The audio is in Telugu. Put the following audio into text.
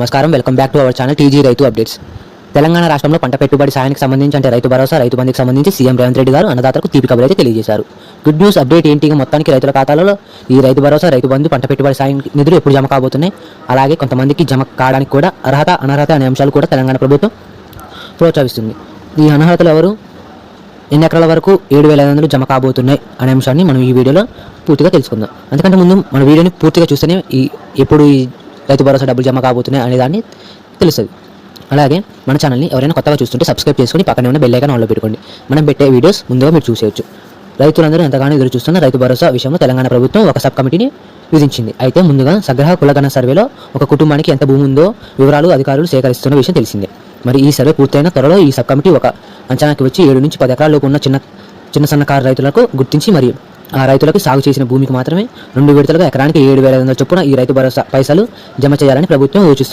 నమస్కారం. Welcome back to our channel TG రైతు అప్డేట్స్. తెలంగాణ రాష్ట్రంలో పంట పెట్టుబడి సాయానికి సంబంధించి అంటే రైతు భరోసా, రైతు బంధుకి సంబంధించి సీఎం రేవంత్ రెడ్డి గారు అన్నదాతలకు తీపి కబురు అయితే తెలియజేశారు. గుడ్ న్యూస్ అప్డేట్ ఏంటి? మొత్తానికి రైతుల ఖాతాలలో ఈ రైతు భరోసా, రైతు బంధు, పంట పెట్టుబడి సాయం నిధులు ఎప్పుడు జమ కాబోతున్నాయి, అలాగే కొంతమందికి జమ కావడానికి కూడా అర్హత, అనర్హత అనే అంశాలు కూడా తెలంగాణ ప్రభుత్వం ప్రోత్సహిస్తుంది. ఈ అనర్హతలు ఎవరు, ఎన్ని ఎకరాల వరకు 7,500 జమ కాబోతున్నాయి అనే అంశాన్ని మనం ఈ వీడియోలో పూర్తిగా తెలుసుకుందాం. అందుకంటే ముందు మన వీడియోని పూర్తిగా చూస్తేనే ఎప్పుడు ఈ రైతు భరోసా డబ్బులు జమ కాబోతున్నాయి అనే దాన్ని తెలుస్తుంది. అలాగే మన ఛానల్ని ఎవరైనా కొత్తగా చూస్తుంటే సబ్స్క్రైబ్ చేసుకుని పక్కనే ఉన్న బెల్ ఐకాన్ ఆన్లో పెట్టుకోండి. మనం పెట్టే వీడియోస్ ముందుగా మీరు చూసేయచ్చు. రైతులందరూ ఎంతగానో ఎదురు చూస్తున్న రైతు భరోసా విషయంలో తెలంగాణ ప్రభుత్వం ఒక సబ్ కమిటీని విధించింది. అయితే ముందుగా సగ్రహ కులగణ సర్వేలో ఒక కుటుంబానికి ఎంత భూమి ఉందో వివరాలు అధికారులు సేకరిస్తున్న విషయం తెలిసిందే. మరి ఈ సర్వే పూర్తయిన త్వరలో ఈ సబ్ కమిటీ ఒక అంచనాకి వచ్చి 7 నుంచి 10 ఎకరాల్లోపు ఉన్న చిన్న సన్నకారు రైతులకు గుర్తించి మరి ఆ రైతులకు సాగు చేసిన భూమికి మాత్రమే 2 విడతలుగా ఎకరానికి 7,500 చొప్పున ఈ రైతు భరోసా పైసలు జమ చేయాలని ప్రభుత్వం యోచిస్తుంది.